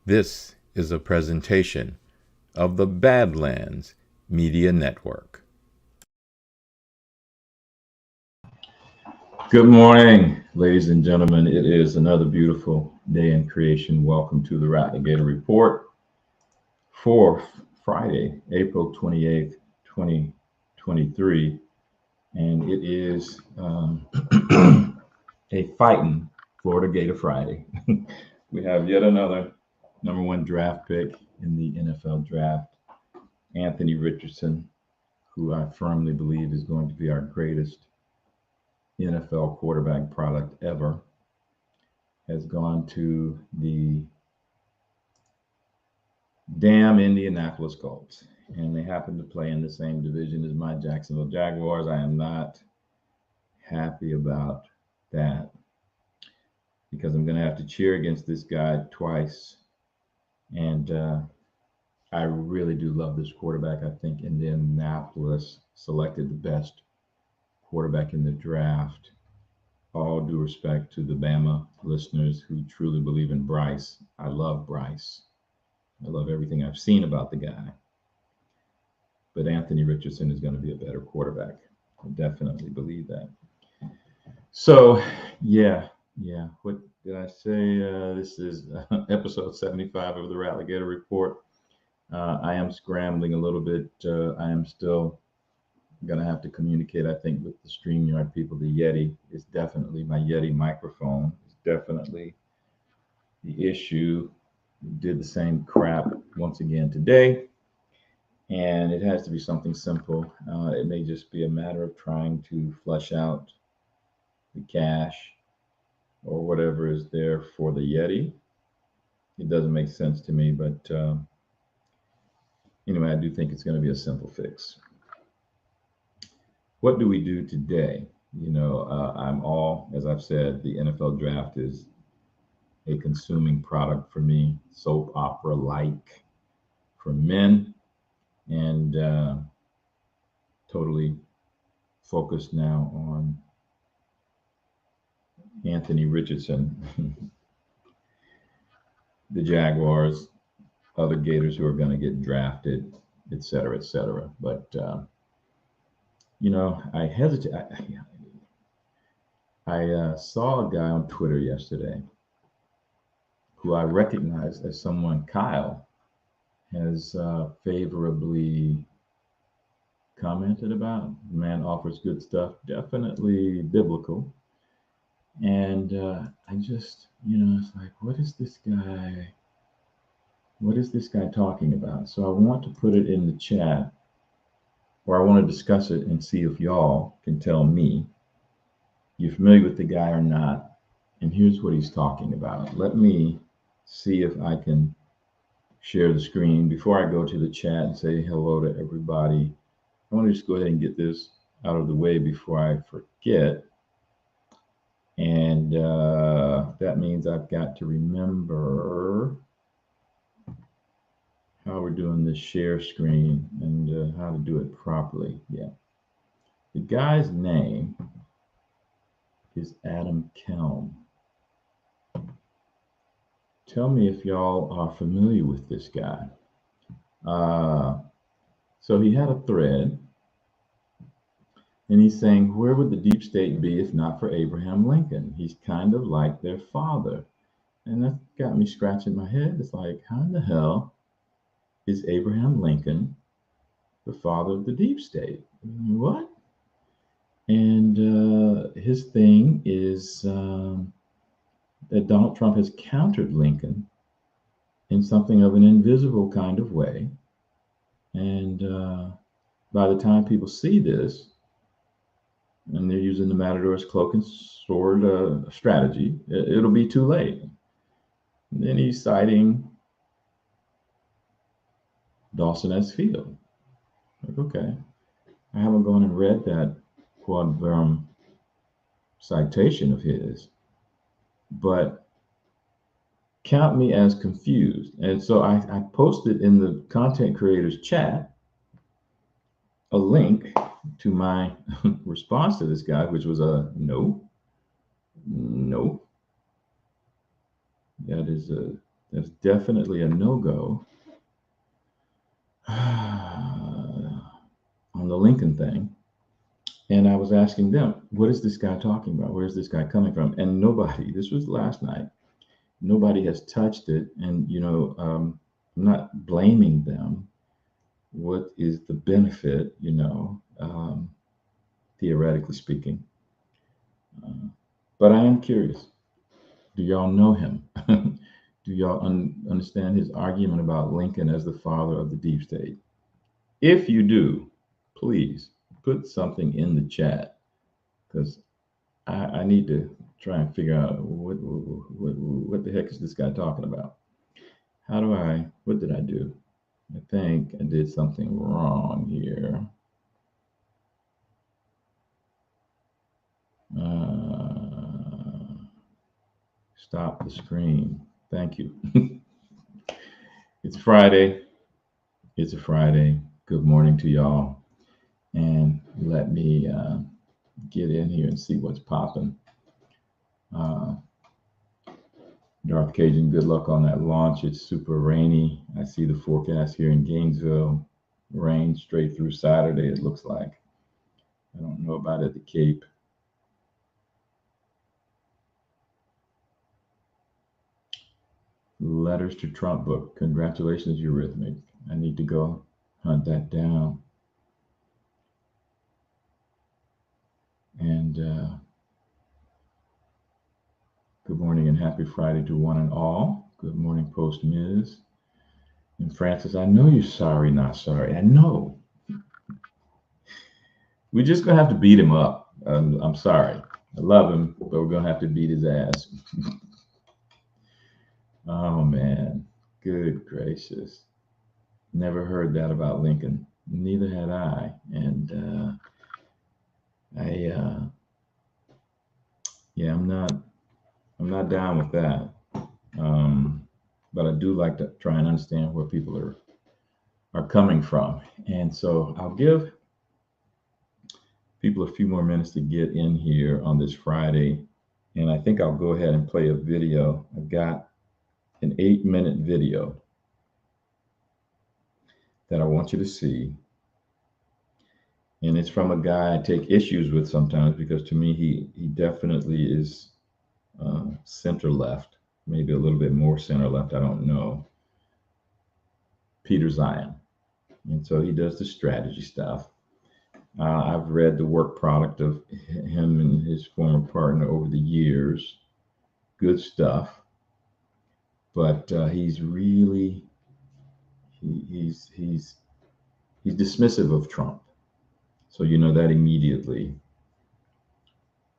This is a presentation of the Badlands Media Network. Good morning, ladies and gentlemen. It is another beautiful day in creation. Welcome to the Ratligator Report for Friday, April 28th, 2023. And it is a fighting Florida Gator Friday. We have yet another number one draft pick in the NFL draft, Anthony Richardson, who I firmly believe is going to be our greatest NFL quarterback product ever, has gone to the damn Indianapolis Colts. And they happen to play in the same division as my Jacksonville Jaguars. I am not happy about that because I'm going to have to cheer against this guy twice. And I really do love this quarterback. I think Indianapolis selected the best quarterback in the draft. All due respect to the Bama listeners who truly believe in Bryce. I love Bryce. I love everything I've seen about the guy. But Anthony Richardson is going to be a better quarterback. I definitely believe that. So, yeah. What did I say? This is episode 75 of the Ratligator Report. I am scrambling a little bit. I am still going to have to communicate, I think, with the StreamYard people. The Yeti is definitely my Yeti microphone. It's definitely the issue. We did the same crap once again today. And it has to be something simple. It may just be a matter of trying to flush out the cache or whatever is there for the Yeti. It doesn't make sense to me, but anyway, I do think it's going to be a simple fix. What do we do today? I'm all, as I've said, the NFL draft is a consuming product for me, soap opera like for men, and totally focused now on Anthony Richardson, the Jaguars, other Gators who are going to get drafted, et cetera, et cetera. But, I hesitate. I saw a guy on Twitter yesterday who I recognize as someone Kyle has favorably commented about. The man offers good stuff, definitely biblical. And I just, it's like, what is this guy talking about? So I want to put it in the chat, or I want to discuss it and see if y'all can tell me you're familiar with the guy or not. And here's what he's talking about. Let me see if I can share the screen before I go to the chat and say hello to everybody. I want to just go ahead and get this out of the way before I forget. And that means I've got to remember how we're doing this share screen and how to do it properly. Yeah. The guy's name is Adam Kelm. Tell me if y'all are familiar with this guy. So he had a thread, and he's saying, where would the deep state be if not for Abraham Lincoln? He's kind of like their father. And that got me scratching my head. It's like, how in the hell is Abraham Lincoln the father of the deep state? What? And his thing is that Donald Trump has countered Lincoln in something of an invisible kind of way. And by the time people see this, and they're using the Matador's cloak and sword strategy, it'll be too late. And then he's citing Dawson S. Field. Like, okay, I haven't gone and read that quad verum citation of his, but count me as confused. And so I posted in the content creators chat a link to my response to this guy, which was a no. That is a That's definitely a no-go on the Lincoln thing. And I was asking them, what is this guy talking about? Where's this guy coming from? And nobody, this was last night, nobody has touched it. And, I'm not blaming them. What is the benefit, theoretically speaking? But I am curious. Do y'all know him? Do y'all understand his argument about Lincoln as the father of the deep state? If you do, please put something in the chat, because I need to try and figure out what the heck is this guy talking about? What did I do? I think I did something wrong here. Stop the screen. Thank you. It's Friday. It's a Friday. Good morning to y'all. And let me get in here and see what's popping. Darth Cajun, good luck on that launch. It's super rainy. I see the forecast here in Gainesville. Rain straight through Saturday, it looks like. I don't know about at the Cape. Letters to Trump book. Congratulations, Eurythmic. I need to go hunt that down. And good morning and happy Friday to one and all. Good morning, Post Ms. And Francis, I know you're sorry, not sorry. I know. We're just going to have to beat him up. I'm sorry. I love him, but we're going to have to beat his ass. Oh, man. Good gracious. Never heard that about Lincoln. Neither had I. And I'm not down with that. But I do like to try and understand where people are coming from. And so I'll give people a few more minutes to get in here on this Friday. And I think I'll go ahead and play a video. I've got an 8-minute video that I want you to see. And it's from a guy I take issues with sometimes, because to me, he definitely is center left, maybe a little bit more center left, I don't know. Peter Zeihan. And so he does the strategy stuff. I've read the work product of him and his former partner over the years. Good stuff. But he's really, he's dismissive of Trump. So that immediately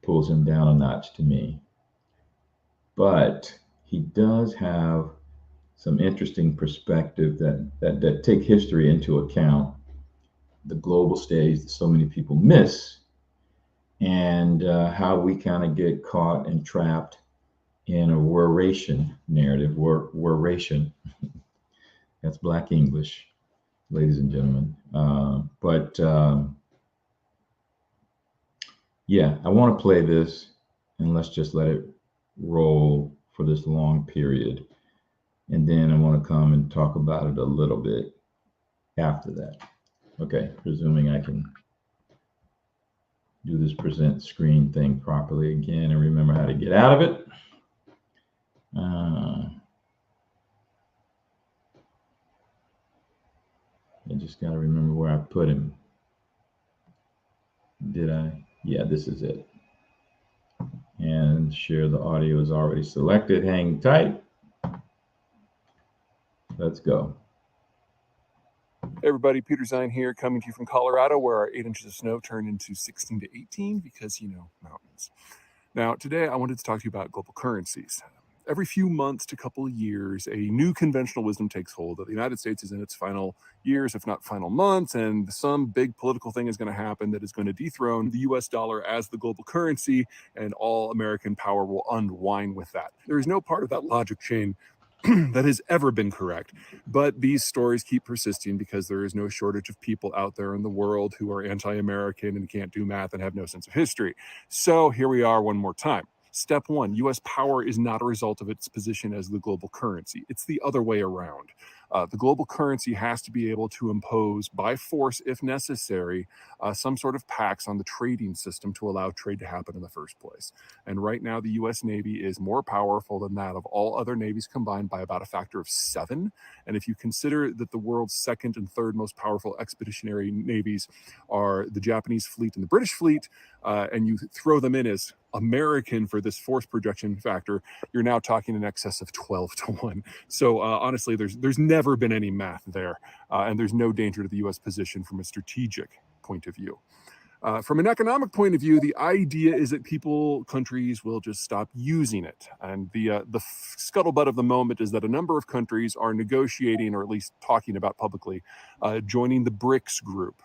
pulls him down a notch to me. But he does have some interesting perspective that take history into account, the global stage that so many people miss, and how we kind of get caught and trapped in a worration narrative. Worration. That's Black English, ladies and gentlemen. Yeah, I want to play this, and let's just let it roll for this long period. And then I want to come and talk about it a little bit after that. Okay, presuming I can do this present screen thing properly again and remember how to get out of it. I just got to remember where I put him. Did I? Yeah, this is it. And share the audio is already selected. Hang tight. Let's go. Hey everybody, Peter Zeihan here, coming to you from Colorado, where our 8 inches of snow turned into 16 to 18 because, mountains. Now, today I wanted to talk to you about global currencies. Every few months to couple of years, a new conventional wisdom takes hold that the United States is in its final years, if not final months, and some big political thing is going to happen that is going to dethrone the US dollar as the global currency, and all American power will unwind with that. There is no part of that logic chain that has ever been correct. But these stories keep persisting because there is no shortage of people out there in the world who are anti-American and can't do math and have no sense of history. So here we are one more time. Step one, US power is not a result of its position as the global currency. It's the other way around. The global currency has to be able to impose, by force if necessary, some sort of tax on the trading system to allow trade to happen in the first place. And right now, the US Navy is more powerful than that of all other navies combined by about a factor of 7. And if you consider that the world's second and third most powerful expeditionary navies are the Japanese fleet and the British fleet, and you throw them in as American for this force projection factor, you're now talking in excess of 12 to 1. So honestly, there's never been any math there, and there's no danger to the U.S. position from a strategic point of view. From an economic point of view, the idea is that countries will just stop using it. And the scuttlebutt of the moment is that a number of countries are negotiating, or at least talking about publicly, joining the BRICS group.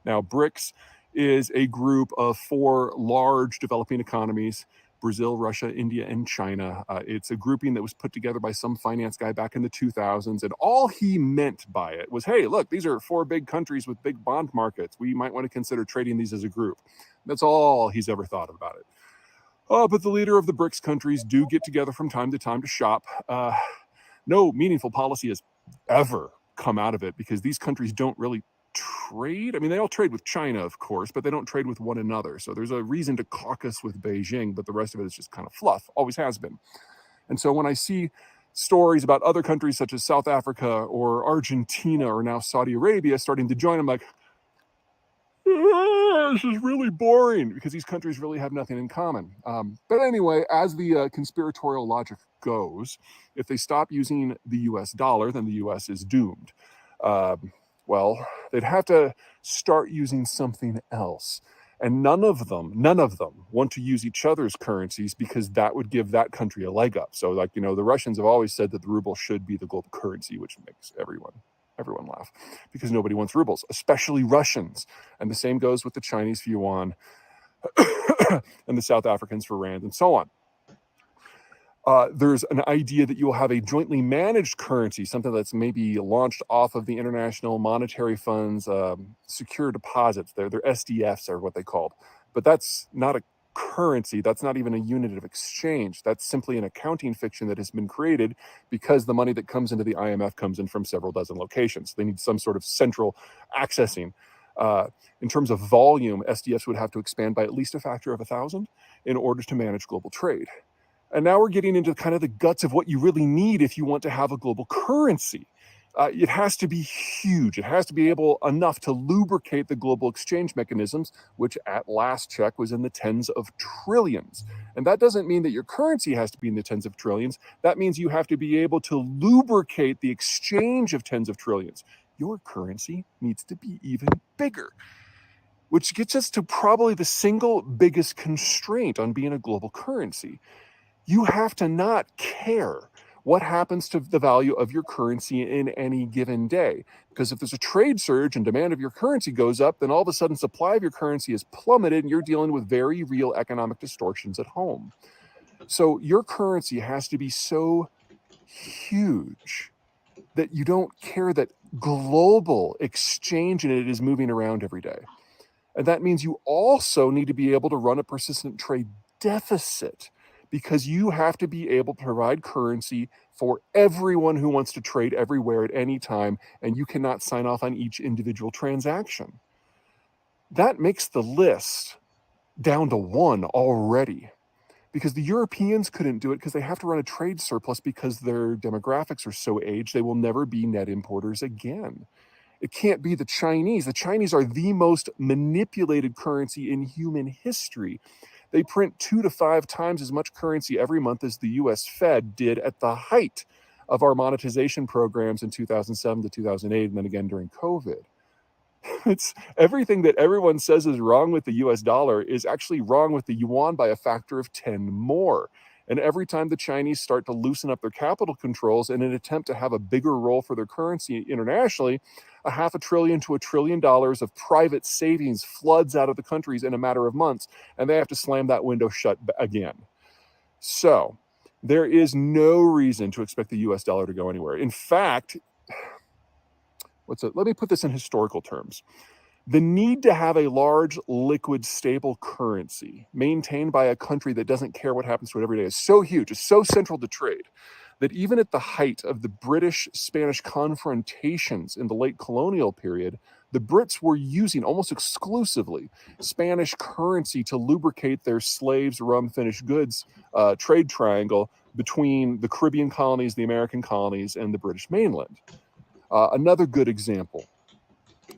Now, BRICS is a group of 4 large developing economies: Brazil, Russia, India, and China. It's a grouping that was put together by some finance guy back in the 2000s. And all he meant by it was, hey, look, these are 4 big countries with big bond markets. We might want to consider trading these as a group. That's all he's ever thought about it. But the leader of the BRICS countries do get together from time to time to shop. No meaningful policy has ever come out of it because these countries don't really trade. I mean, they all trade with China, of course, but they don't trade with one another. So there's a reason to caucus with Beijing, but the rest of it is just kind of fluff, always has been. And so when I see stories about other countries such as South Africa or Argentina or now Saudi Arabia starting to join, I'm like, this is really boring because these countries really have nothing in common. But anyway, as the conspiratorial logic goes, if they stop using the US dollar, then the US is doomed. Well, they'd have to start using something else. And none of them want to use each other's currencies because that would give that country a leg up. So like, the Russians have always said that the ruble should be the global currency, which makes everyone laugh because nobody wants rubles, especially Russians. And the same goes with the Chinese for yuan and the South Africans for rand and so on. There's an idea that you'll have a jointly managed currency, something that's maybe launched off of the International Monetary Fund's secure deposits. Their SDFs are what they called. But that's not a currency. That's not even a unit of exchange. That's simply an accounting fiction that has been created because the money that comes into the IMF comes in from several dozen locations. They need some sort of central accessing. In terms of volume, SDFs would have to expand by at least a factor of 1,000 in order to manage global trade. And now we're getting into kind of the guts of what you really need if you want to have a global currency. It has to be huge. It has to be enough to lubricate the global exchange mechanisms, which at last check was in the tens of trillions. And that doesn't mean that your currency has to be in the tens of trillions. That means you have to be able to lubricate the exchange of tens of trillions. Your currency needs to be even bigger, which gets us to probably the single biggest constraint on being a global currency. You have to not care what happens to the value of your currency in any given day. Because if there's a trade surge and demand of your currency goes up, then all of a sudden supply of your currency is plummeted and you're dealing with very real economic distortions at home. So your currency has to be so huge that you don't care that global exchange in it is moving around every day. And that means you also need to be able to run a persistent trade deficit, because you have to be able to provide currency for everyone who wants to trade everywhere at any time, and you cannot sign off on each individual transaction. That makes the list down to 1 already, because the Europeans couldn't do it because they have to run a trade surplus because their demographics are so aged, they will never be net importers again. It can't be the Chinese. The Chinese are the most manipulated currency in human history. They print 2 to 5 times as much currency every month as the US Fed did at the height of our monetization programs in 2007 to 2008, and then again during COVID. It's everything that everyone says is wrong with the US dollar is actually wrong with the yuan by a factor of 10 more. And every time the Chinese start to loosen up their capital controls in an attempt to have a bigger role for their currency internationally, $500 billion to $1 trillion of private savings floods out of the countries in a matter of months, and they have to slam that window shut again. So there is no reason to expect the US dollar to go anywhere. In fact, let me put this in historical terms. The need to have a large, liquid, stable currency maintained by a country that doesn't care what happens to it every day is so huge, it's so central to trade, that even at the height of the British-Spanish confrontations in the late colonial period, the Brits were using almost exclusively Spanish currency to lubricate their slaves, rum, finished goods trade triangle between the Caribbean colonies, the American colonies, and the British mainland. Another good example.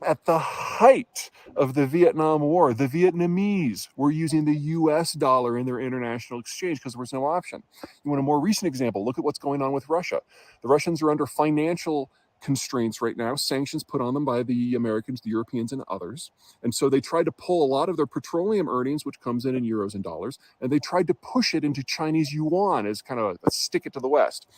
At the height of the Vietnam War, the Vietnamese were using the US dollar in their international exchange because there was no option. You want a more recent example? Look at what's going on with Russia. The Russians are under financial constraints right now, sanctions put on them by the Americans, the Europeans, and others. And so they tried to pull a lot of their petroleum earnings, which comes in euros and dollars, and they tried to push it into Chinese yuan as kind of a stick it to the West.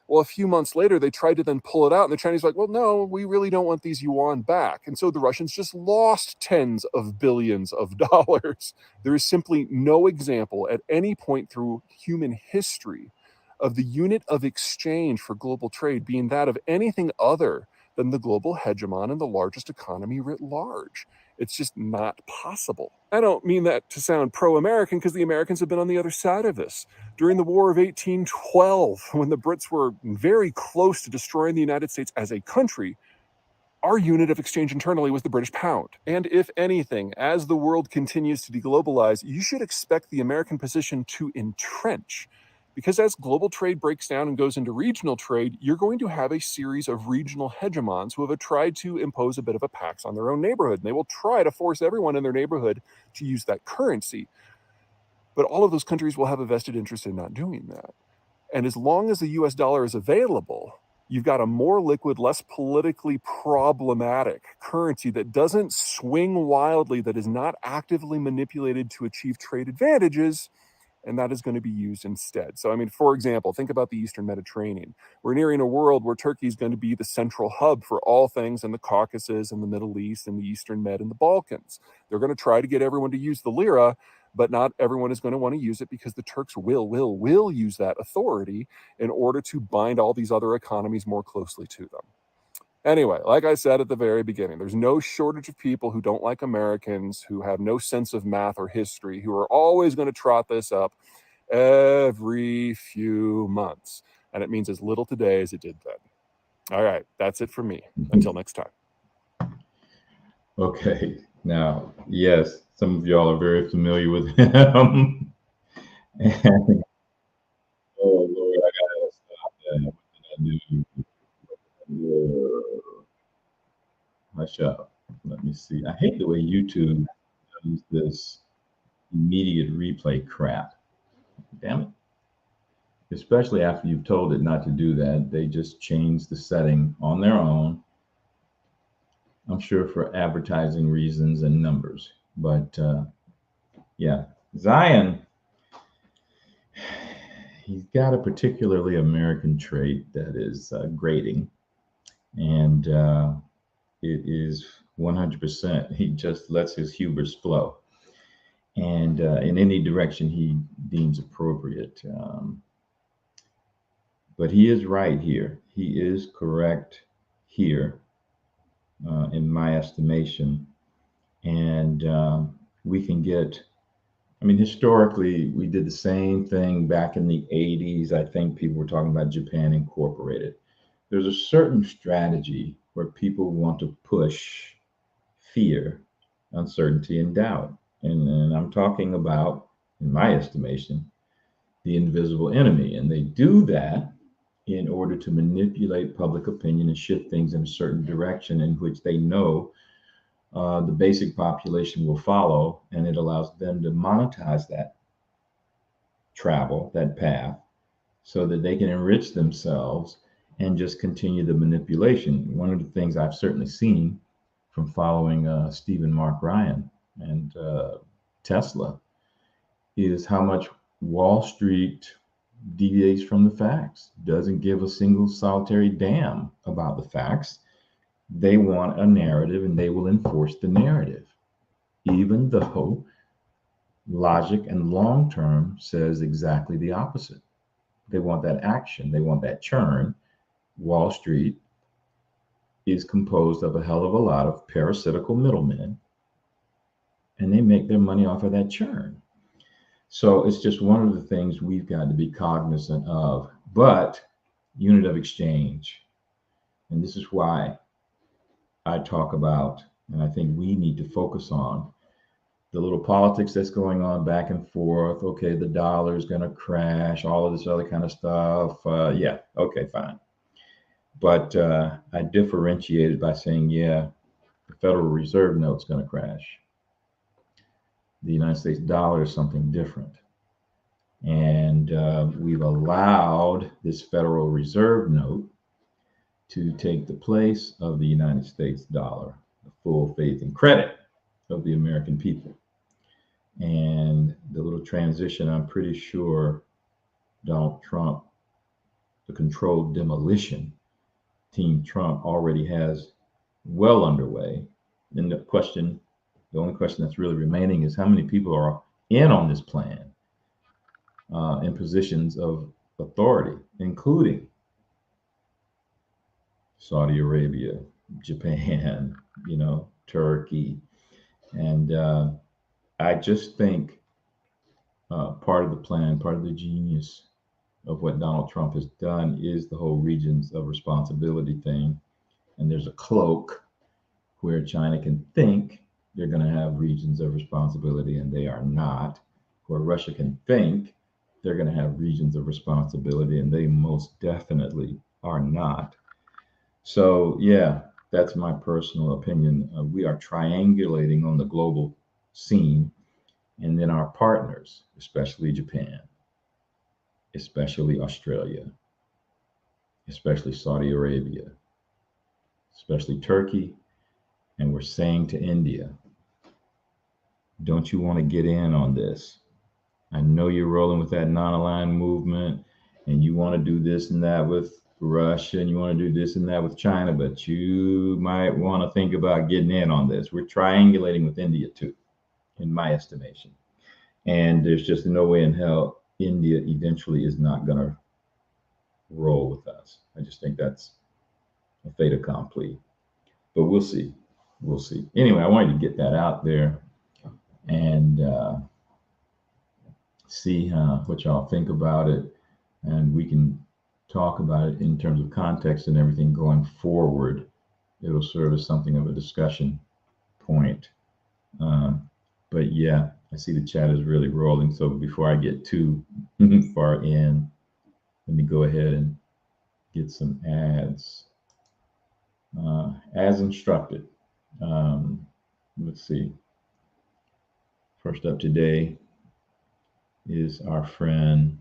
Well, a few months later, they tried to then pull it out, and the Chinese were like, well, no, we really don't want these yuan back. And so the Russians just lost tens of billions of dollars. There is simply no example at any point through human history of the unit of exchange for global trade being that of anything other than the global hegemon and the largest economy writ large. It's just not possible. I don't mean that to sound pro-American, because the Americans have been on the other side of this. During the War of 1812, when the Brits were very close to destroying the United States as a country, our unit of exchange internally was the British pound. And if anything, as the world continues to deglobalize, you should expect the American position to entrench. Because as global trade breaks down and goes into regional trade, you're going to have a series of regional hegemons who have tried to impose a bit of a tax on their own neighborhood. And they will try to force everyone in their neighborhood to use that currency. But all of those countries will have a vested interest in not doing that. And as long as the US dollar is available, you've got a more liquid, less politically problematic currency that doesn't swing wildly, that is not actively manipulated to achieve trade advantages, and that is going to be used instead. So, I mean, for example, think about the Eastern Mediterranean. We're nearing a world where Turkey is going to be the central hub for all things in the Caucasus and the Middle East and the Eastern Med and the Balkans. They're going to try to get everyone to use the lira, but not everyone is going to want to use it, because the Turks will use that authority in order to bind all these other economies more closely to them. Anyway, like I said at the very beginning, there's no shortage of people who don't like Americans, who have no sense of math or history, who are always going to trot this up every few months. And it means as little today as it did then. All right, that's it for me. Until next time. Okay, now, yes, some of y'all are very familiar with him. And, oh, Lord, I gotta stop that. What did I do? Hush up. Let me see. I hate the way YouTube does this immediate replay crap. Damn it. Especially after you've told it not to do that. They just change the setting on their own. I'm sure for advertising reasons and numbers. But yeah, Zion, he's got a particularly American trait that is grating. And it is 100%. He just lets his hubris flow, and in any direction he deems appropriate. But he is right here. He is correct here, in my estimation. And we can get, I mean, historically, we did the same thing back in the 80s. I think people were talking about Japan Incorporated. There's a certain strategy where people want to push fear, uncertainty, and doubt. And I'm talking about, in my estimation, the invisible enemy. And they do that in order to manipulate public opinion and shift things in a certain direction in which they know the basic population will follow. And it allows them to monetize that travel, that path, so that they can enrich themselves and just continue the manipulation. One of the things I've certainly seen from following Stephen Mark Ryan and Tesla is how much Wall Street deviates from the facts, doesn't give a single solitary damn about the facts. They want a narrative, and they will enforce the narrative, even though logic and long term says exactly the opposite. They want that action, they want that churn. Wall Street is composed of a hell of a lot of parasitical middlemen and they make their money off of that churn. So it's just one of the things we've got to be cognizant of. But unit of exchange, and this is why I talk about, and I think we need to focus on the little politics that's going on back and forth. Okay, the dollar is going to crash, all of this other kind of stuff. Yeah, okay, fine. But I differentiated by saying, yeah, the Federal Reserve note's going to crash. The United States dollar is something different. And we've allowed this Federal Reserve note to take the place of the United States dollar, the full faith and credit of the American people. And the little transition, I'm pretty sure Donald Trump, the controlled demolition, Team Trump already has well underway. And the only question that's really remaining is how many people are in on this plan in positions of authority, including Saudi Arabia, Japan, Turkey. And I just think part of the plan, part of the genius of what Donald Trump has done is the whole regions of responsibility thing. And there's a cloak where China can think they're going to have regions of responsibility and they are not, where Russia can think they're going to have regions of responsibility and they most definitely are not. So, yeah, that's my personal opinion. We are triangulating on the global scene, and then our partners, especially Japan, especially Australia, especially Saudi Arabia, especially Turkey, and we're saying to India, don't you want to get in on this? I know you're rolling with that non-aligned movement, and you want to do this and that with Russia, and you want to do this and that with China, but you might want to think about getting in on this. We're triangulating with India too, in my estimation. And there's just no way in hell India eventually is not going to roll with us. I just think that's a fait accompli. But we'll see. We'll see. Anyway, I wanted to get that out there and see what y'all think about it. And we can talk about it in terms of context and everything going forward. It'll serve as something of a discussion point. But yeah, I see the chat is really rolling. So before I get too far in, let me go ahead and get some ads as instructed. Let's see. First up today is our friend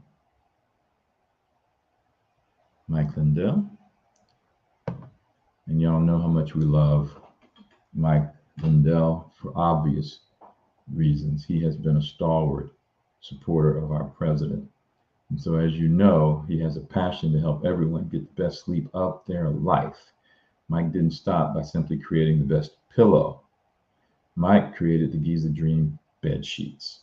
Mike Lindell. And y'all know how much we love Mike Lindell for obvious reasons. He has been a stalwart supporter of our president. And so, as you know, he has a passion to help everyone get the best sleep of their life. Mike didn't stop by simply creating the best pillow. Mike created the Giza Dream bed sheets.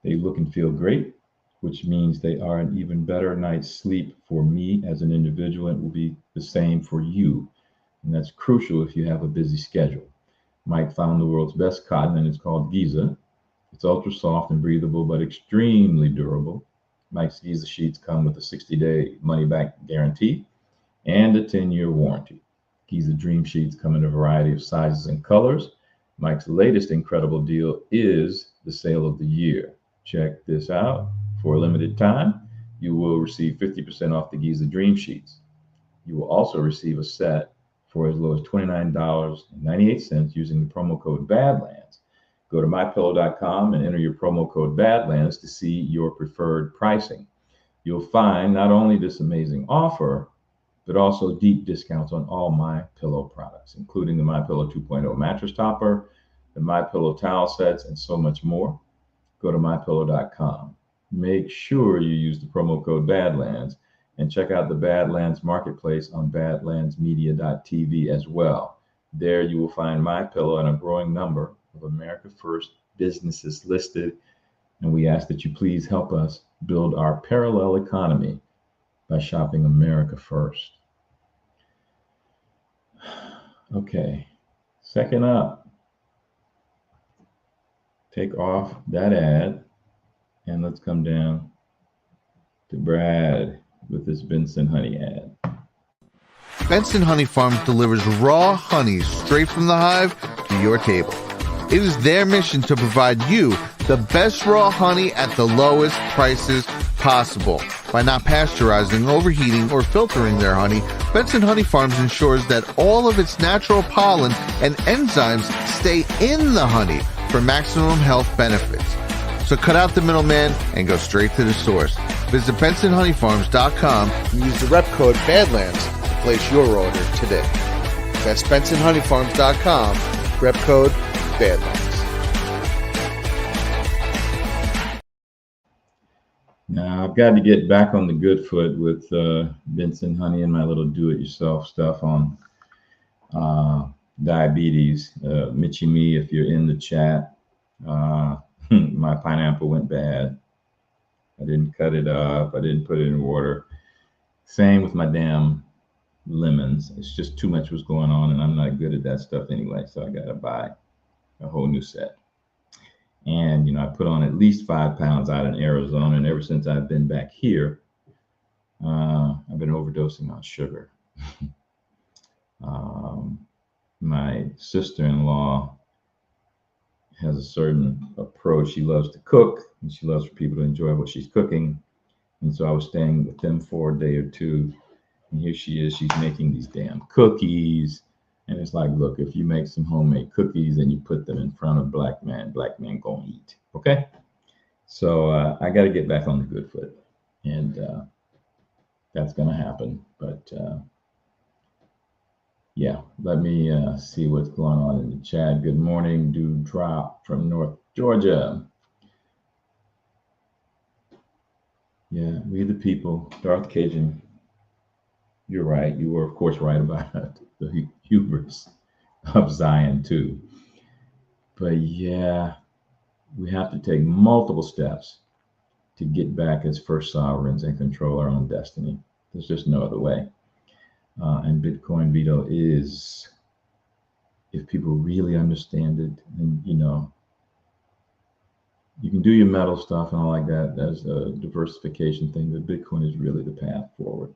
They look and feel great, which means they are an even better night's sleep for me as an individual, and will be the same for you. And that's crucial if you have a busy schedule. Mike found the world's best cotton, and it's called Giza. It's ultra soft and breathable, but extremely durable. Mike's Giza sheets come with a 60-day money-back guarantee and a 10-year warranty. Giza Dream sheets come in a variety of sizes and colors. Mike's latest incredible deal is the sale of the year. Check this out. For a limited time, you will receive 50% off the Giza Dream sheets. You will also receive a set for as low as $29.98 using the promo code BADLANDS. Go to mypillow.com and enter your promo code BADLANDS to see your preferred pricing. You'll find not only this amazing offer, but also deep discounts on all MyPillow products, including the MyPillow 2.0 mattress topper, the MyPillow towel sets, and so much more. Go to mypillow.com. Make sure you use the promo code BADLANDS and check out the Badlands Marketplace on badlandsmedia.tv as well. There you will find MyPillow and a growing number of America First businesses listed, and we ask that you please help us build our parallel economy by shopping America First. Okay, second up, take off that ad and let's come down to Brad with this Benson honey ad. Benson Honey Farms delivers raw honey straight from the hive to your table. It is their mission to provide you the best raw honey at the lowest prices possible. By not pasteurizing, overheating, or filtering their honey, Benson Honey Farms ensures that all of its natural pollen and enzymes stay in the honey for maximum health benefits. So cut out the middleman and go straight to the source. Visit BensonHoneyFarms.com and use the rep code BADLANDS to place your order today. That's BensonHoneyFarms.com, rep code BADLANDS. Now I've got to get back on the good foot with Benson Honey and my little do-it-yourself stuff on diabetes. Mitchie Me, if you're in the chat, my pineapple went bad. I didn't cut it up. I didn't put it in water. Same with my damn lemons. It's just too much was going on, and I'm not good at that stuff anyway. So I got to buy a whole new set. And, you know, I put on at least 5 pounds out in Arizona. And ever since I've been back here, I've been overdosing on sugar. My sister-in-law has a certain approach. She loves to cook, and she loves for people to enjoy what she's cooking. And so I was staying with them for a day or two, and here she is. She's making these damn cookies. And it's like, look, if you make some homemade cookies and you put them in front of black man gonna eat. Okay? So I got to get back on the good foot. And that's going to happen. But yeah, let me see what's going on in the chat. Good morning, Dewdrop from North Georgia. Yeah, we the people. Darth Cajun, you're right. You were, of course, right about the hubris of Zion, too. But yeah, we have to take multiple steps to get back as first sovereigns and control our own destiny. There's just no other way. And Bitcoin veto is, if people really understand it, and you know, you can do your metal stuff and all like that. That's a diversification thing, but Bitcoin is really the path forward.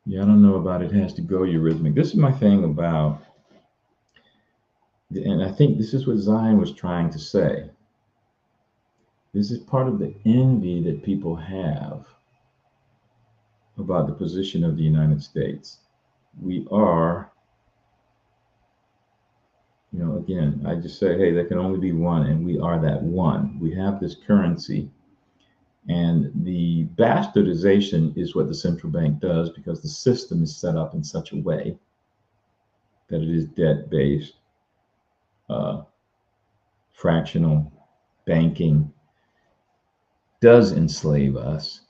Yeah, I don't know about it has to go eurythmic. This is my thing about, and I think this is what Zion was trying to say. This is part of the envy that people have about the position of the United States. We are, you know, again, I just say, hey, there can only be one, and we are that one. We have this currency. And the bastardization is what the central bank does because the system is set up in such a way that it is debt-based, fractional banking does enslave us.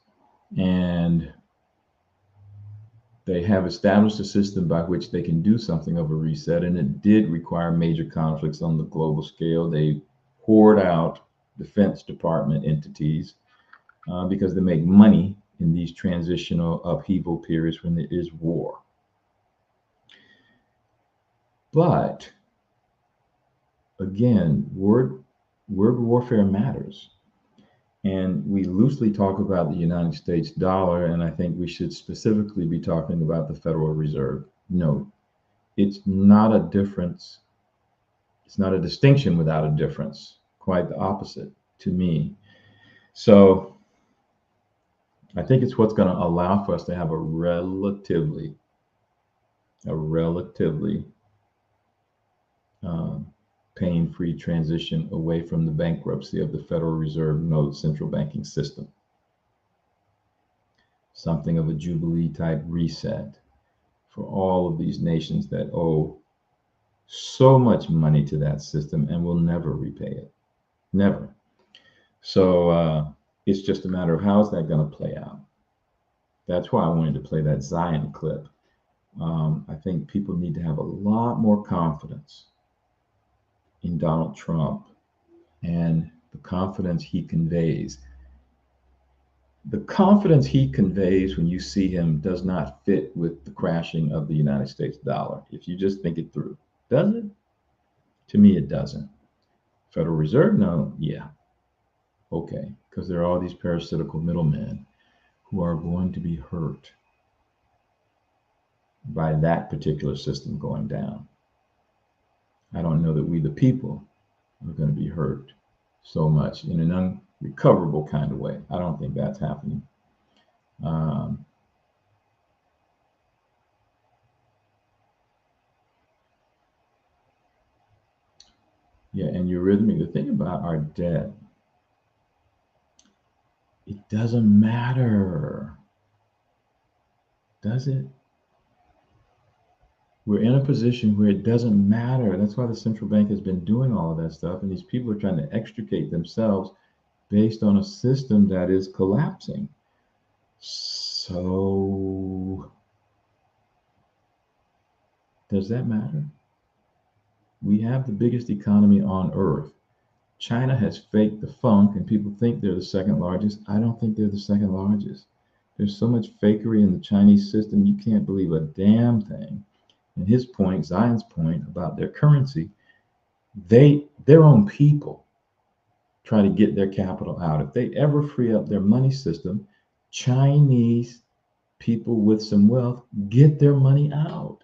And they have established a system by which they can do something of a reset. And it did require major conflicts on the global scale. They poured out Defense Department entities. Because they make money in these transitional upheaval periods when there is war. But again, word warfare matters. And we loosely talk about the United States dollar, and I think we should specifically be talking about the Federal Reserve. No, it's not a difference. It's not a distinction without a difference. Quite the opposite to me. So I think it's what's going to allow for us to have a relatively pain-free transition away from the bankruptcy of the Federal Reserve note central banking system. Something of a Jubilee type reset for all of these nations that owe so much money to that system and will never repay it. Never. So it's just a matter of how is that going to play out. That's why I wanted to play that Zion clip. I think people need to have a lot more confidence in Donald Trump and the confidence he conveys. the confidence he conveys when you see him does not fit with the crashing of the United States dollar. If you just think it through, does it? To me, it doesn't. Federal Reserve, no, yeah, okay, because there are all these parasitical middlemen who are going to be hurt by that particular system going down. I don't know that we, the people, are going to be hurt so much in an unrecoverable kind of way. I don't think that's happening. Yeah, and eurythmic, the thing about our debt, it doesn't matter, does it? We're in a position where it doesn't matter. That's why the central bank has been doing all of that stuff. And these people are trying to extricate themselves based on a system that is collapsing. So, does that matter? We have the biggest economy on earth. China has faked the funk, and people think they're the second largest. I don't think they're the second largest. There's so much fakery in the Chinese system, you can't believe a damn thing. And his point, Zion's point about their currency, their own people try to get their capital out. If they ever free up their money system, Chinese people with some wealth get their money out.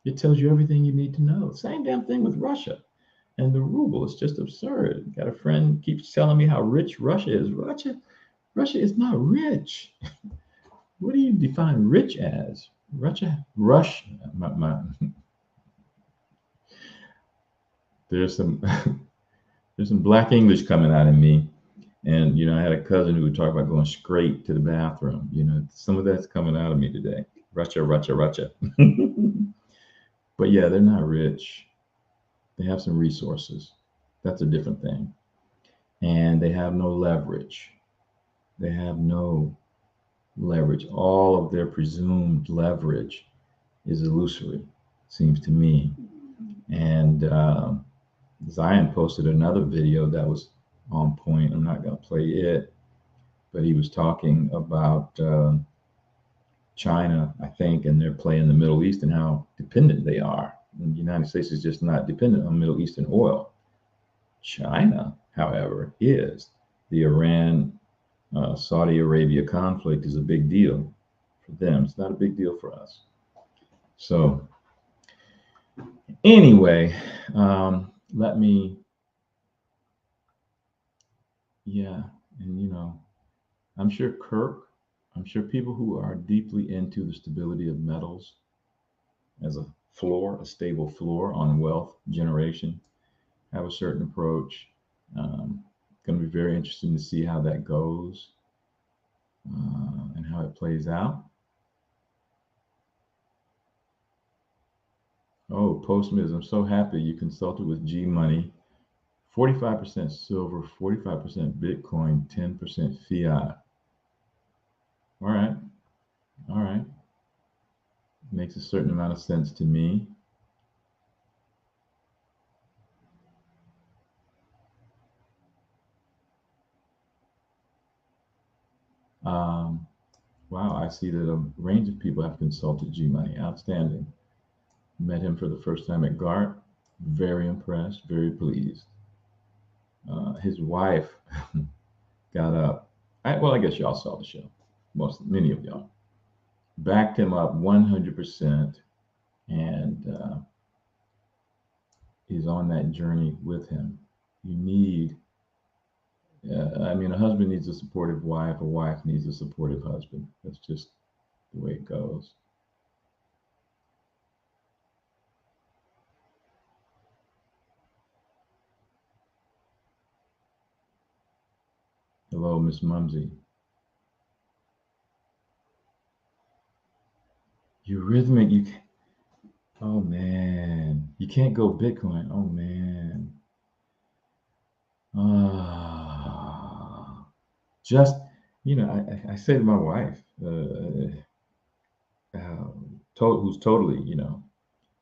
It tells you everything you need to know. Same damn thing with Russia and the ruble. It's just absurd. Got a friend keeps telling me how rich Russia is. Russia is not rich. What do you define rich as? Russia. There's some black English coming out of me, and I had a cousin who would talk about going straight to the bathroom. Some of that's coming out of me today. Russia. But yeah, they're not rich. They have some resources. That's a different thing. And they have no leverage. They have no leverage. All of their presumed leverage is illusory, seems to me. And Zion posted another video that was on point. I'm not going to play it, but he was talking about China, I think, and their play in the Middle East and how dependent they are. And the United States is just not dependent on Middle Eastern oil. China, however, is. The Iran-Saudi Arabia conflict is a big deal for them. It's not a big deal for us. So anyway, let me, and I'm sure I'm sure people who are deeply into the stability of metals as a stable floor on wealth generation, have a certain approach. Going to be very interesting to see how that goes and how it plays out. Oh, Postmiz, I'm so happy you consulted with G Money. 45% silver, 45% Bitcoin, 10% fiat. All right. Makes a certain amount of sense to me. Wow, I see that a range of people have consulted G Money. Outstanding. Met him for the first time at GART. Very impressed, very pleased. His wife got up. I guess y'all saw the show. Many of y'all. Backed him up 100% and is on that journey with him. You need, a husband needs a supportive wife. A wife needs a supportive husband. That's just the way it goes. Hello, Miss Mumsy. Eurythmic, oh man, you can't go Bitcoin. Oh man. Just, I say to my wife, who's totally,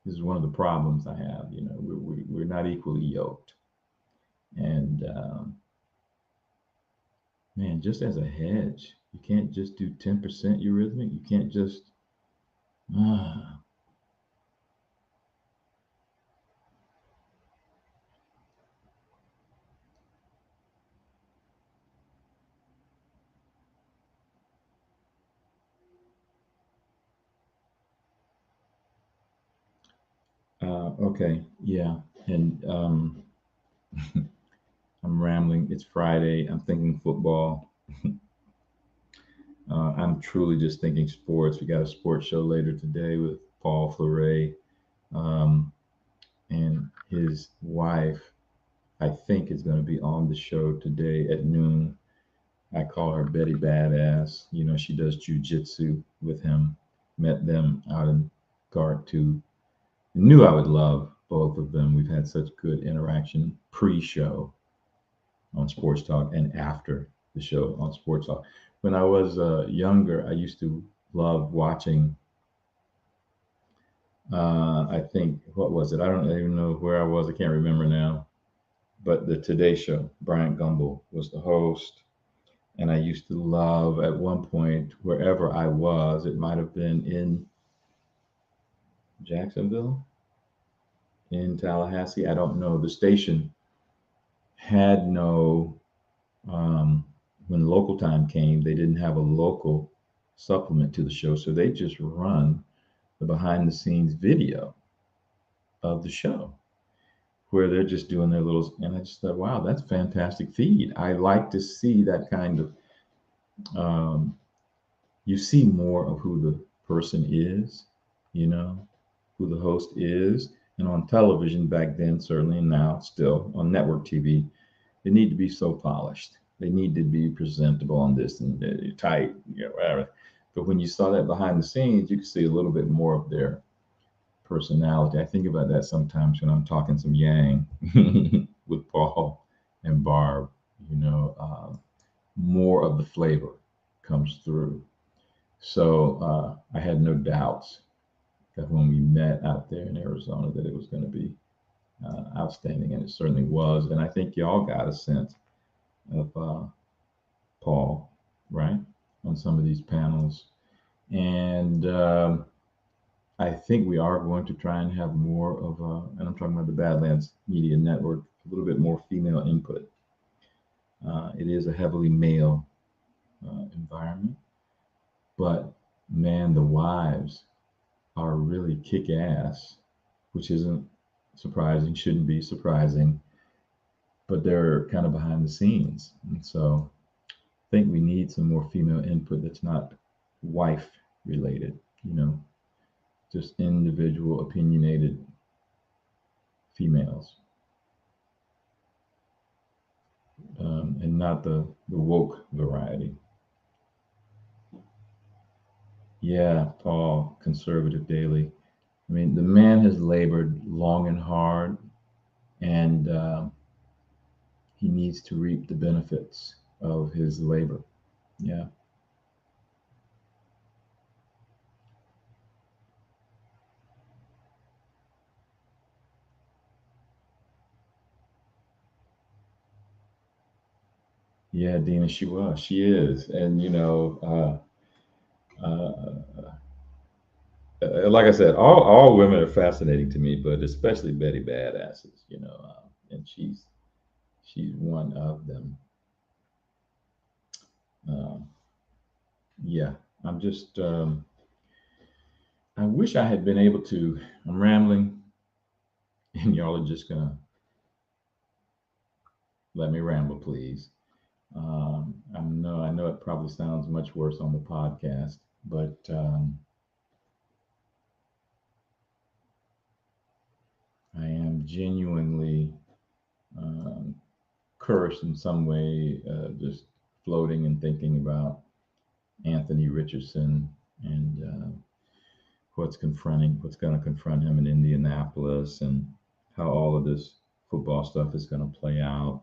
this is one of the problems I have, we're not equally yoked. And man, just as a hedge. You can't just do 10% eurythmic. You can't just ah. Okay, yeah, and I'm rambling. It's Friday. I'm thinking football. I'm truly just thinking sports. We got a sports show later today with Paul Fleury, um, and his wife. I think is going to be on the show today at noon. I call her Betty Badass. You know, she does jujitsu with him. Met them out in Guard 2. Knew I would love both of them. We've had such good interaction pre-show on Sports Talk and after the show on Sports Talk. When I was younger, I used to love watching. I think what was it? I don't even know where I was. I can't remember now. But the Today Show. Bryant Gumbel was the host, and I used to love at one point wherever I was. It might have been in Jacksonville, in Tallahassee. I don't know. The station had no when local time came, they didn't have a local supplement to the show, so they just run the behind the scenes video of the show where they're just doing their little. And I just thought, wow, that's a fantastic feed. I like to see that kind of. You see more of who the person is, you know, who the host is, and on television back then, certainly, and now still on network TV, they need to be so polished. They need to be presentable on this and tight, you know, whatever. But when you saw that behind the scenes, you could see a little bit more of their personality. I think about that sometimes when I'm talking some yang with Paul and Barb. You know, more of the flavor comes through. So I had no doubts that when we met out there in Arizona, that it was going to be outstanding, and it certainly was. And I think y'all got a sense of Paul, right, on some of these panels. And I think we are going to try and have more of, and I'm talking about the Badlands Media Network, a little bit more female input. It is a heavily male environment, but man, the wives are really kick ass, which isn't surprising, shouldn't be surprising, but they're kind of behind the scenes. And so I think we need some more female input that's not wife related, you know, just individual opinionated females. And not the woke variety. Yeah, Paul, Conservative Daily. I mean, the man has labored long and hard, and he needs to reap the benefits of his labor. Yeah. Yeah, Dina, she was. She is. And, you know, like I said, all women are fascinating to me, but especially Betty Badasses, you know, and she's one of them. Yeah, I'm just, I wish I had been able to, I'm rambling, and y'all are just gonna let me ramble, please. I know it probably sounds much worse on the podcast, but I am genuinely cursed in some way, just floating and thinking about Anthony Richardson and what's going to confront him in Indianapolis, and how all of this football stuff is going to play out.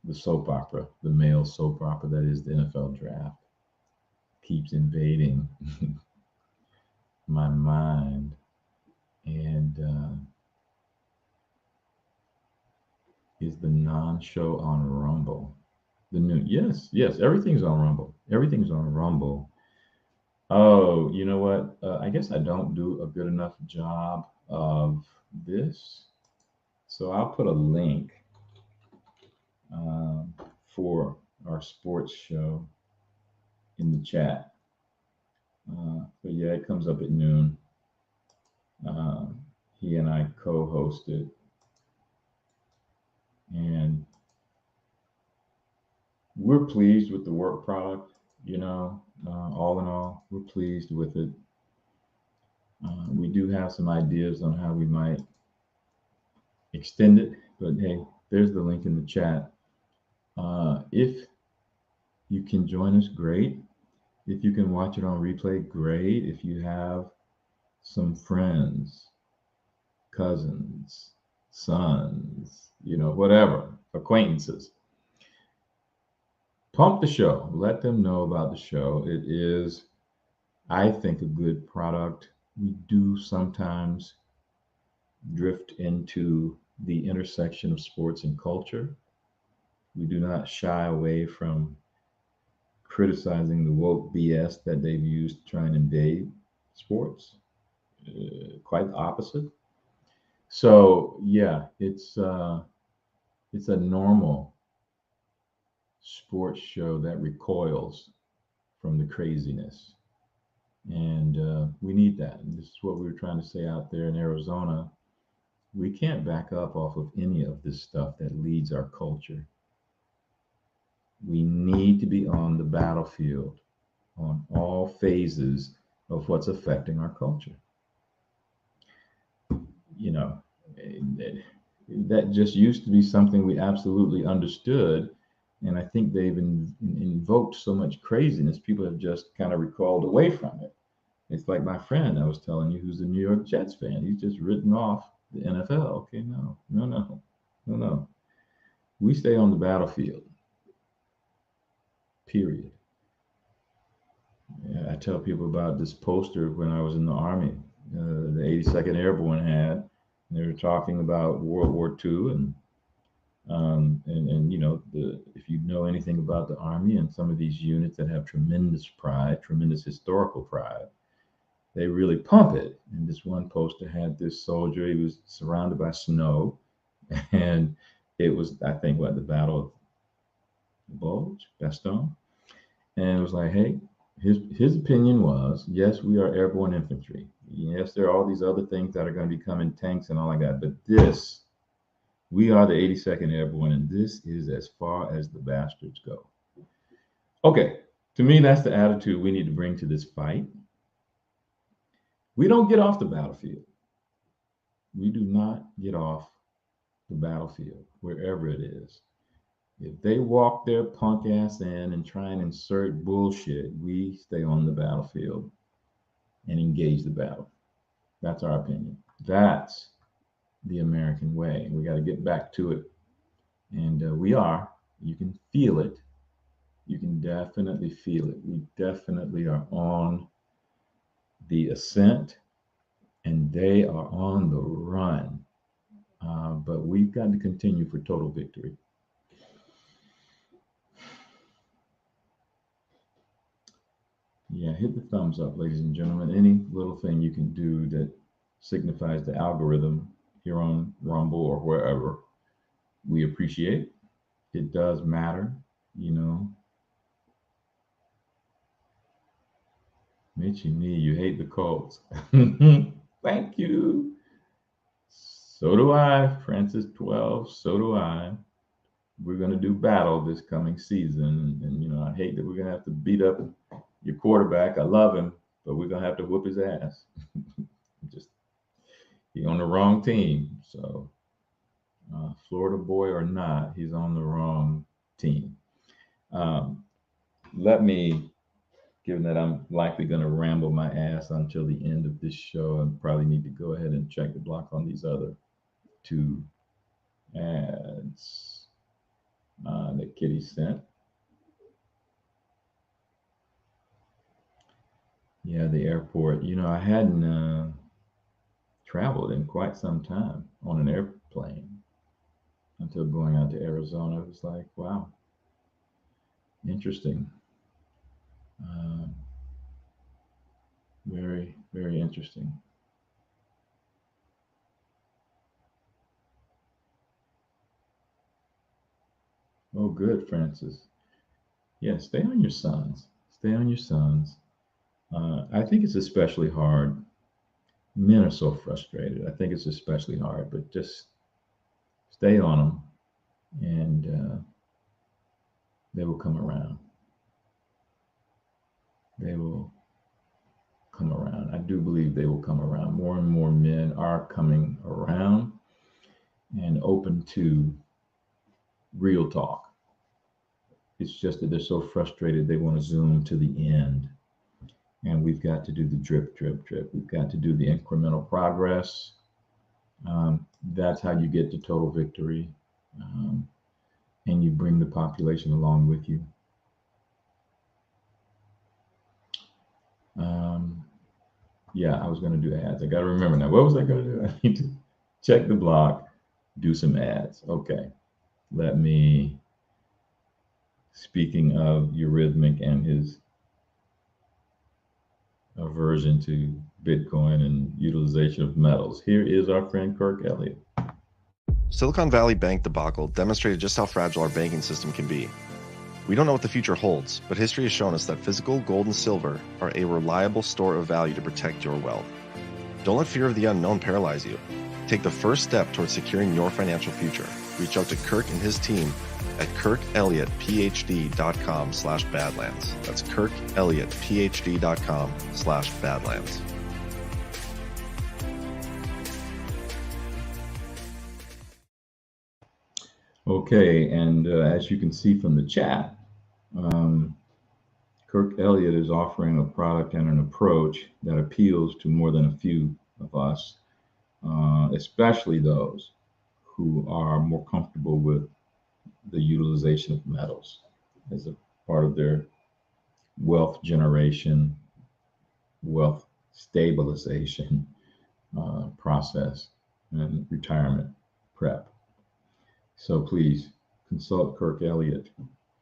The soap opera, the male soap opera that is the NFL draft, keeps invading my mind. And is the non-show on Rumble. The new, yes, yes, everything's on Rumble. Everything's on Rumble. Oh, you know what? I guess I don't do a good enough job of this. So I'll put a link for our sports show in the chat. But yeah, it comes up at noon. He and I co-host it. And we're pleased with the work product, all in all, we're pleased with it. We do have some ideas on how we might extend it, but hey, there's the link in the chat. If you can join us, great. If you can watch it on replay, great. If you have some friends, cousins, sons, whatever, acquaintances, pump the show. Let them know about the show. It is, I think, a good product. We do sometimes drift into the intersection of sports and culture. We do not shy away from criticizing the woke BS that they've used to try and invade sports. Quite the opposite. So yeah, it's a normal sports show that recoils from the craziness, and we need that. And this is what we were trying to say out there in Arizona. We can't back up off of any of this stuff that leads our culture. We need to be on the battlefield on all phases of what's affecting our culture. That just used to be something we absolutely understood. And I think they've invoked so much craziness, people have just kind of recoiled away from it. It's like my friend I was telling you, who's a New York Jets fan. He's just written off the NFL. Okay, no. We stay on the battlefield. Period. Yeah, I tell people about this poster when I was in the Army, the 82nd Airborne had. They were talking about World War II, and if you know anything about the Army and some of these units that have tremendous pride, tremendous historical pride, they really pump it. And this one poster had this soldier. He was surrounded by snow, and it was, I think, the Battle of Bulge, Bastogne. And it was like, hey, his opinion was, yes, we are airborne infantry. Yes, there are all these other things that are going to become in tanks and all like that. But we are the 82nd Airborne, and this is as far as the bastards go. Okay, to me, that's the attitude we need to bring to this fight. We don't get off the battlefield. We do not get off the battlefield, wherever it is. If they walk their punk ass in and try and insert bullshit, we stay on the battlefield and engage the battle. That's our opinion. That's the American way. We got to get back to it. And we are. You can feel it. You can definitely feel it. We definitely are on the ascent, and they are on the run. But we've got to continue for total victory. Yeah, hit the thumbs up, ladies and gentlemen. Any little thing you can do that signifies the algorithm here on Rumble or wherever, we appreciate. It does matter, Mitchie me, you hate the Colts. Thank you. So do I, Francis 12. So do I. We're going to do battle this coming season. And I hate that we're going to have to beat up your quarterback. I love him, but we're going to have to whoop his ass. He's on the wrong team. So Florida boy or not, he's on the wrong team. Let me, given that I'm likely going to ramble my ass until the end of this show, I probably need to go ahead and check the block on these other two ads that Kitty sent. Yeah, the airport. I hadn't traveled in quite some time on an airplane. until going out to Arizona. It was like, wow, interesting. Very, very interesting. Oh, good, Francis. Yeah, stay on your sons. Stay on your sons. I think it's especially hard. Men are so frustrated. I think it's especially hard, but just stay on them, and they will come around. They will come around. I do believe they will come around. More and more men are coming around and open to real talk. It's just that they're so frustrated they want to zoom to the end. And we've got to do the drip, drip, drip. We've got to do the incremental progress. That's how you get to total victory. And you bring the population along with you. Yeah, I was going to do ads. I got to remember now. What was I going to do? I need to check the block, do some ads. Okay. Let me, speaking of Eurythmic and his aversion to Bitcoin and utilization of metals, here is our friend Kirk Elliott. Silicon Valley Bank debacle demonstrated just how fragile our banking system can be. We don't know what the future holds, but history has shown us that physical gold and silver are a reliable store of value to protect your wealth. Don't let fear of the unknown paralyze you. Take the first step towards securing your financial future. Reach out to Kirk and his team at kirkelliottphd.com/badlands. That's kirkelliottphd.com/badlands. Okay, and as you can see from the chat, Kirk Elliott is offering a product and an approach that appeals to more than a few of us, especially those who are more comfortable with the utilization of metals as a part of their wealth generation, wealth stabilization process, and retirement prep. So please consult Kirk Elliott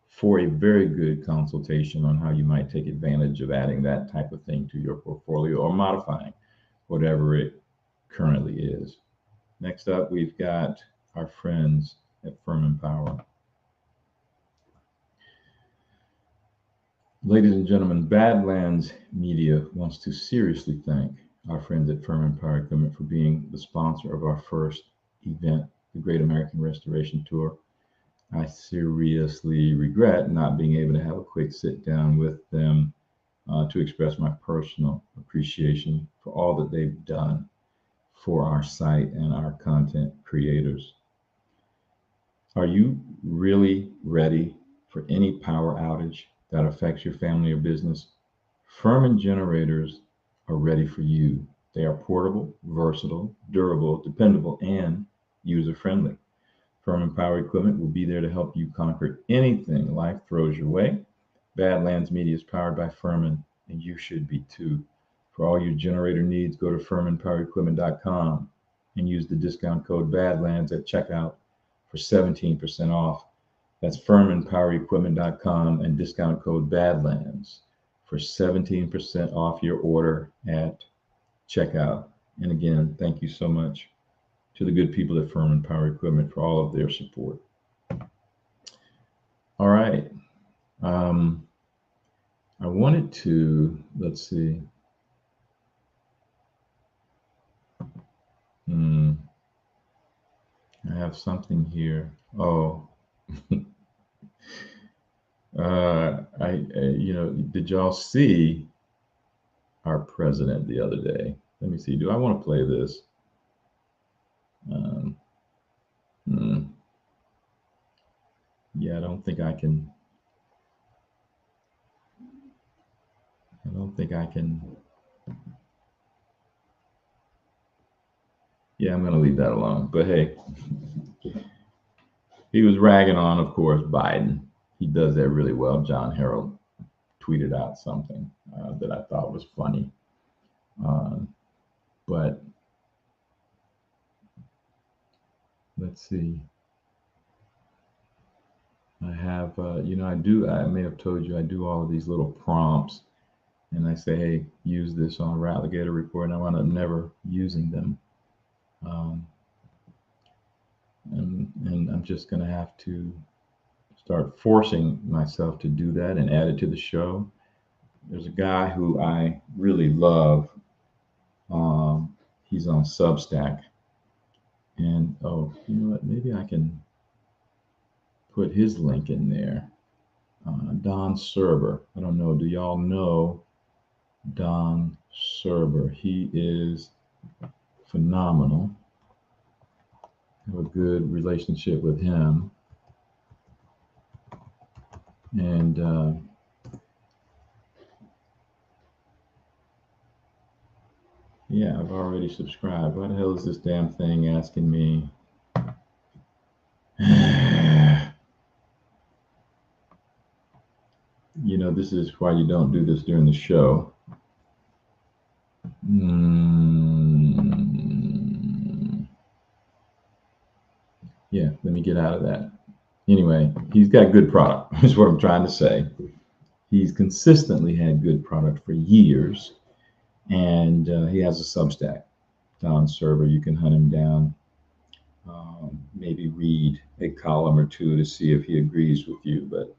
for a very good consultation on how you might take advantage of adding that type of thing to your portfolio or modifying whatever it currently is. Next up, we've got our friends at Furman Power. Ladies and gentlemen, Badlands Media wants to seriously thank our friends at Furman Power Equipment for being the sponsor of our first event, the Great American Restoration Tour. I seriously regret not being able to have a quick sit down with them to express my personal appreciation for all that they've done for our site and our content creators. Are you really ready for any power outage that affects your family or business? Furman generators are ready for you. They are portable, versatile, durable, dependable, and user-friendly. Furman Power Equipment will be there to help you conquer anything life throws your way. Badlands Media is powered by Furman, and you should be too. For all your generator needs, go to FurmanPowerEquipment.com and use the discount code BADLANDS at checkout for 17% off. That's FurmanPowerEquipment.com and discount code BADLANDS for 17% off your order at checkout. And again, thank you so much to the good people at Furman Power Equipment for all of their support. All right. I wanted to, let's see. I have something here. Oh, did y'all see our president the other day? Let me see. Do I want to play this? Yeah, I don't think I can. Yeah, I'm going to leave that alone. But hey, he was ragging on, of course, Biden. He does that really well. John Harold tweeted out something that I thought was funny. But let's see. I have, I may have told you I do all of these little prompts, and I say, hey, use this on Ratligator Report, and I wound up never using them. And I'm just going to have to start forcing myself to do that and add it to the show. There's a guy who I really love. He's on Substack. And, oh, you know what? Maybe I can put his link in there. Don Serber. I don't know. Do y'all know Don Serber? He is phenomenal. I have a good relationship with him. And yeah, I've already subscribed. Why the hell is this damn thing asking me? You know, this is why you don't do this during the show. Yeah, let me get out of that. Anyway, he's got good product, is what I'm trying to say. He's consistently had good product for years, and he has a Substack, Don Server. You can hunt him down, maybe read a column or two to see if he agrees with you. But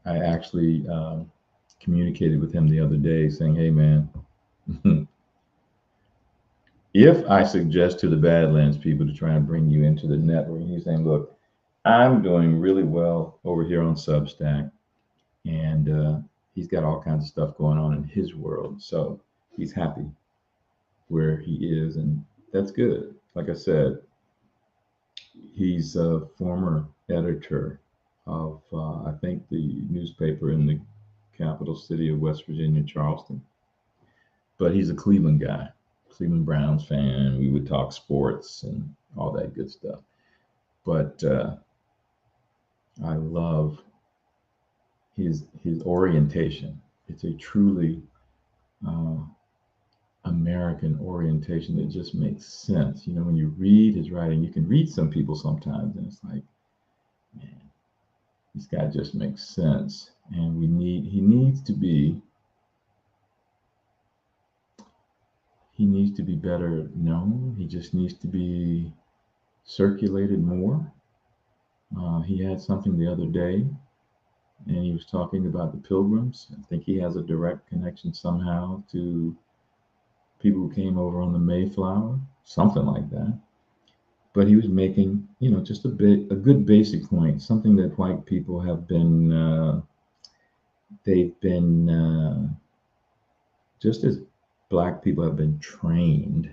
I actually communicated with him the other day saying, hey, man, if I suggest to the Badlands people to try and bring you into the network, he's saying, look, I'm doing really well over here on Substack, and he's got all kinds of stuff going on in his world. So he's happy where he is, and that's good. Like I said, he's a former editor of, I think, the newspaper in the capital city of West Virginia, Charleston. But he's a Cleveland guy, Cleveland Browns fan. We would talk sports and all that good stuff. But I love his orientation. It's a truly American orientation that just makes sense. You know, when you read his writing, you can read some people sometimes, and it's like, man, this guy just makes sense. And he needs to be better known. He just needs to be circulated more. He had something the other day, and he was talking about the Pilgrims. I think he has a direct connection somehow to people who came over on the Mayflower, something like that. But he was making, you know, just a good basic point, something that white people have been, just as black people have been trained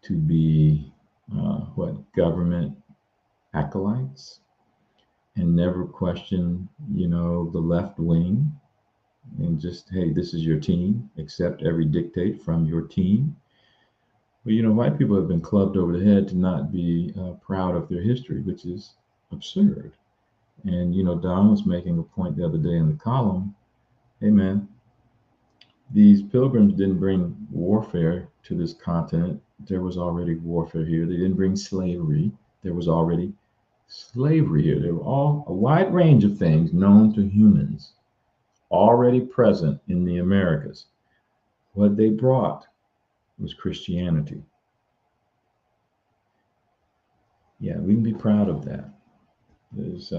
to be, government acolytes and never question, you know, the left wing and just, hey, this is your team, accept every dictate from your team. But, you know, white people have been clubbed over the head to not be proud of their history, which is absurd. And, you know, Don was making a point the other day in the column. Hey, man, these pilgrims didn't bring warfare to this continent. There was already warfare here. They didn't bring slavery. There was already slavery here. There were all a wide range of things known to humans already present in the Americas. What they brought was Christianity. Yeah, we can be proud of that. There's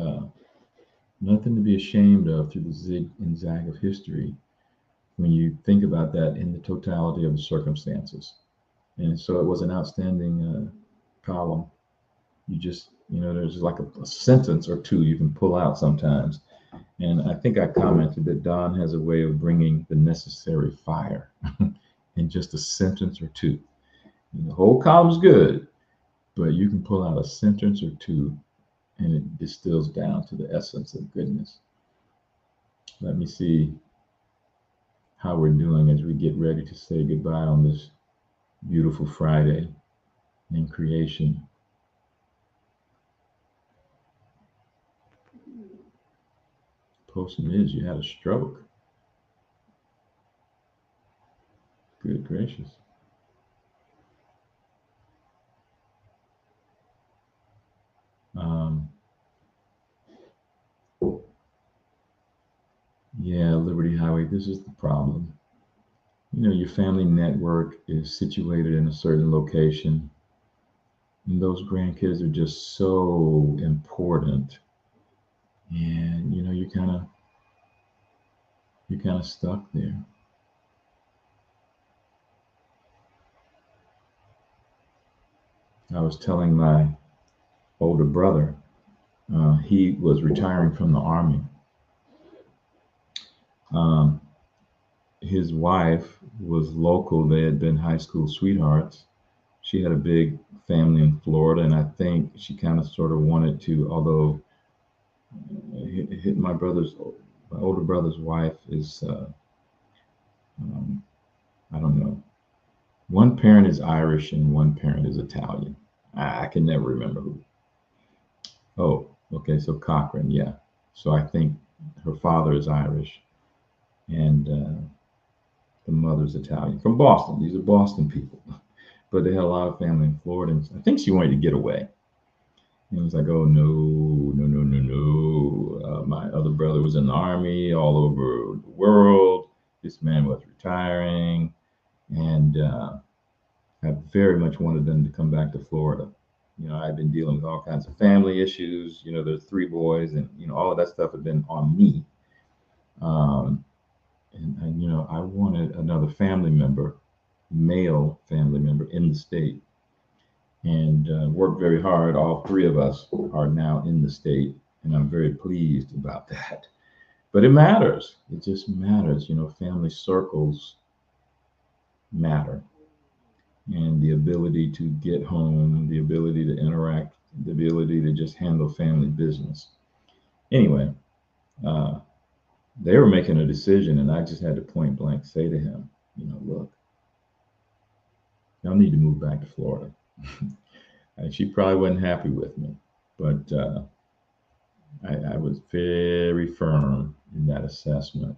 nothing to be ashamed of through the zig and zag of history when you think about that in the totality of the circumstances. And so it was an outstanding column. You just, you know, there's like a sentence or two you can pull out sometimes. And I think I commented that Don has a way of bringing the necessary fire in just a sentence or two. And the whole column's good, but you can pull out a sentence or two and it distills down to the essence of goodness. Let me see how we're doing as we get ready to say goodbye on this beautiful Friday in creation. Posting is you had a stroke. Good gracious. this is the problem. You know, your family network is situated in a certain location, and those grandkids are just so important. And you know, you're kind of stuck there. I was telling my older brother, he was retiring from the army. Um, his wife was local. They had been high school sweethearts. She had a big family in Florida, and I think she kind of sort of wanted to, although my older brother's wife is, um, I don't know, one parent is Irish and one parent is Italian. I can never remember who. Oh, okay, so Cochran, yeah. So I think her father is Irish and the mother's Italian from Boston. These are Boston people, but they had a lot of family in Florida. And I think she wanted to get away. And it was like, oh no, no, no, no, no. My other brother was in the army all over the world. This man was retiring, and I very much wanted them to come back to Florida. You know, I've been dealing with all kinds of family issues. You know, there's 3 boys, and you know, all of that stuff had been on me. Um, and you know, I wanted another family member, male family member in the state, and worked very hard. All 3 of us are now in the state, and I'm very pleased about that. But it matters. It just matters. You know, family circles matter, and the ability to get home, the ability to interact, the ability to just handle family business. Anyway, uh, they were making a decision, and I just had to point blank say to him, you know, look, y'all need to move back to Florida. And she probably wasn't happy with me, but I was very firm in that assessment.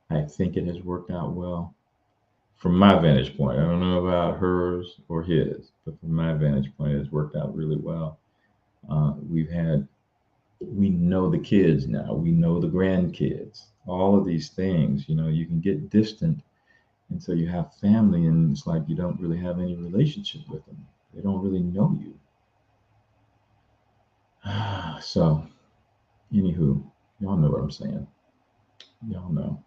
I think it has worked out well from my vantage point. I don't know about hers or his, but from my vantage point, it's worked out really well. We know the kids now, we know the grandkids, all of these things. You know, you can get distant, and so you have family, and it's like you don't really have any relationship with them. They don't really know you. So, anywho, y'all know what I'm saying. Y'all know.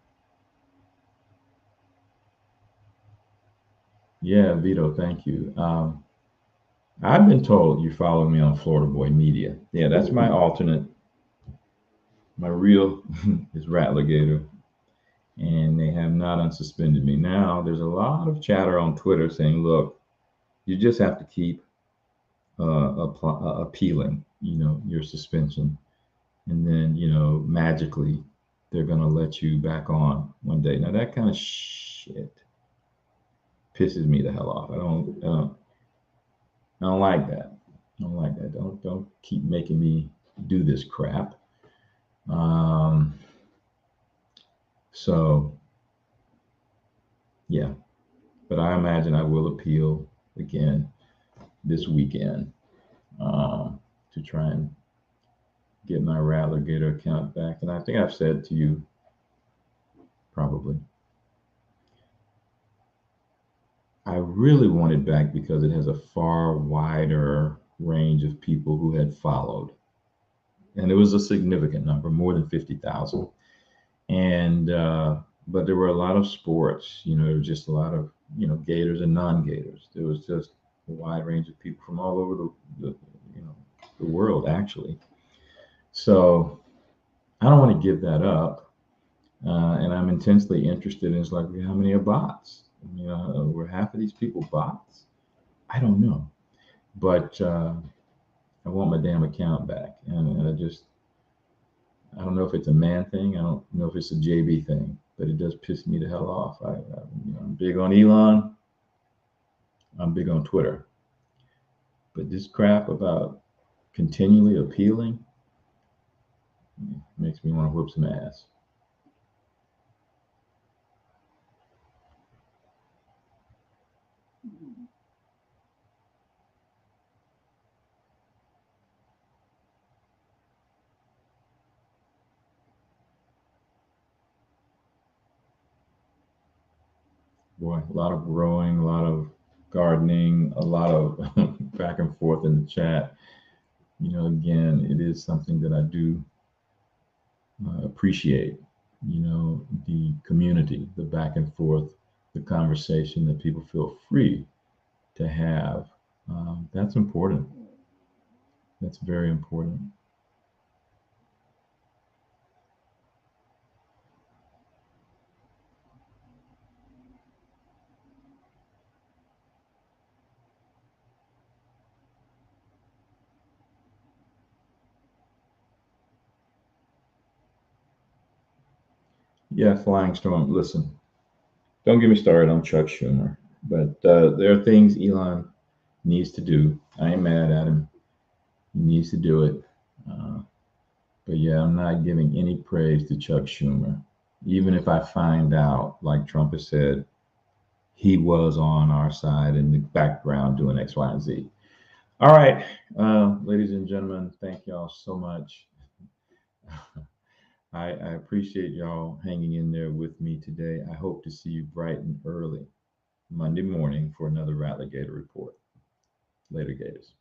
Yeah, Vito, thank you. I've been told you follow me on Florida Boy Media. Yeah, that's my alternate. My real is Rattler and they have not unsuspended me. Now, there's a lot of chatter on Twitter saying, look, you just have to keep appealing, you know, your suspension. And then, you know, magically, they're going to let you back on one day. Now, that kind of shit pisses me the hell off. I don't like that. I don't like that. Don't keep making me do this crap. So yeah, but I imagine I will appeal again this weekend to try and get my Rattler account back. And I think I've said to you probably, I really want it back because it has a far wider range of people who had followed. And it was a significant number, more than 50,000. And, but there were a lot of sports, you know, there was just a lot of, you know, Gators and non-Gators. There was just a wide range of people from all over the you know, the world, actually. So I don't want to give that up. And I'm intensely interested in, it's like, how many are bots? You know, were half of these people bots? I don't know. But I want my damn account back. And I don't know if it's a man thing. I don't know if it's a JB thing, but it does piss me the hell off. You know, I'm big on Elon. I'm big on Twitter. But this crap about continually appealing makes me want to whoop some ass. boy, a lot of growing, a lot of gardening, a lot of back and forth in the chat. You know, again, it is something that I do appreciate. You know, the community, the back and forth, the conversation that people feel free to have. That's important. That's very important. Yeah, Flying Storm. Listen, don't get me started on Chuck Schumer, but there are things Elon needs to do. I ain't mad at him. He needs to do it. But yeah, I'm not giving any praise to Chuck Schumer. Even if I find out, like Trump has said, he was on our side in the background doing X, Y, and Z. All right, ladies and gentlemen, thank y'all so much. I appreciate y'all hanging in there with me today. I hope to see you bright and early Monday morning for another Rattler Gator Report. Later, Gators.